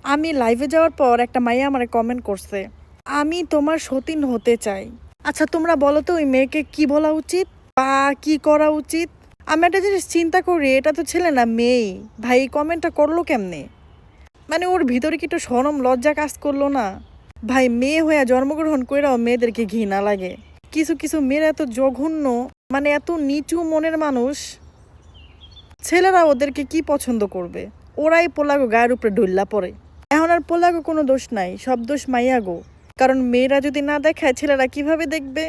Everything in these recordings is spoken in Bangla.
আমি লাইভে যাওয়ার পর একটা মাইয়া আমারে কমেন্ট করছে, আমি তোমার সতীন হতে চাই। আচ্ছা তোমরা বলো তো ওই মেয়েকে কি বলা উচিত বা কি করা উচিত? আমি একটা জিনিস চিন্তা করি, এটা তো ছেলে না মেয়ে। ভাই এই কমেন্টটা করলো কেমনে? মানে ওর ভিতরে কি একটু শরম লজ্জা কাজ করলো না? ভাই মেয়ে হয়ে জন্মগ্রহণ কইরাও মেয়েদেরকে ঘৃণা লাগে। কিছু কিছু মেয়েরা এত জঘন্য, মানে এত নিচু মনের মানুষ, ছেলেরা ওদেরকে কি পছন্দ করবে? ওরাই পোলাগো গায়ের উপরে ঢুল্লা পড়ে। এখন আর পোলাগো কোনো দোষ নাই, সব দোষ মাইয়াগো। কারণ মেয়েরা যদি না দেখায় ছেলেরা কিভাবে দেখবে?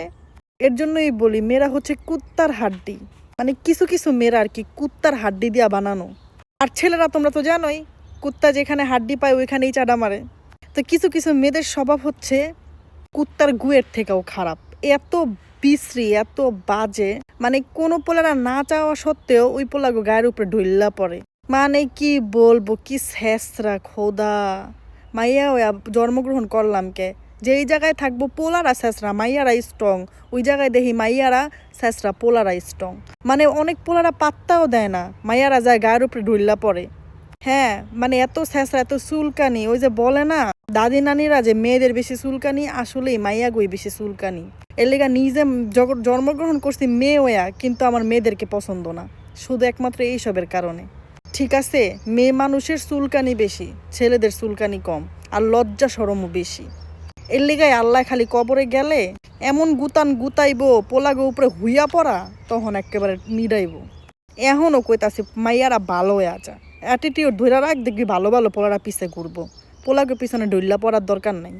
এর জন্যই বলি মেয়েরা হচ্ছে কুত্তার হাড্ডি। মানে কিছু কিছু মেয়েরা আর কি কুত্তার হাড্ডি দিয়া বানানো। আর ছেলেরা তোমরা তো জানোই, কুত্তা যেখানে হাড্ডি পায় ওইখানেই চাডা মারে। তো কিছু কিছু মেয়েদের স্বভাব হচ্ছে কুত্তার গুয়ের থেকেও খারাপ। এত বিশ্রী, এত বাজে, মানে কোনো পোলারা না চাওয়া সত্ত্বেও ওই পোলাগো গায়ের উপরে ঢইল্লা পড়ে। মানে কি বলবো, কি ছেঁচড়া খোদা। মাইয়া ওয়া জন্মগ্রহণ করলাম কে? যেই জায়গায় থাকবো পোলারা ছেঁচড়া, মাইয়ারা স্ট্রং। ওই জায়গায় দেখি মাইয়ারা ছেঁচড়া, পোলারা স্ট্রং। মানে অনেক পোলারা পাত্তাও দেয় না, মাইয়ারা যায় গায়ের উপরে ঢইল্লা পড়ে। হ্যাঁ, মানে এত ছেঁচড়া, এত চুলকানি। ওই যে বলে না দাদি নানিরা যে মেয়েদের বেশি চুলকানি, আসলেই মাইয়াগোই বেশি চুলকানি। এর লেগা নিজে জন্মগ্রহণ করছি মেয়ে হইয়া, কিন্তু আমার মেয়েদেরকে পছন্দ না, শুধু একমাত্র এইসবের কারণে। ঠিক আছে, মেয়ে মানুষের চুলকানি বেশি, ছেলেদের চুলকানি কম, আর লজ্জা শরমও বেশি। এর লেগাই আল্লাহ খালি কবরে গেলে এমন গুতান গুতাইবো, পোলাগো উপরে হুইয়া পড়া, তখন একেবারে নিড়াইব। এখনও কইতাছে মাইয়ারা ভালো হয়ে আছা, অ্যাটিটিউড ধরে রাখ, দেখবি ভালো ভালো পোলারা পিছে ঘুরবো। পোলাকে পিছনে ঢইল্লা পড়ার দরকার নাই।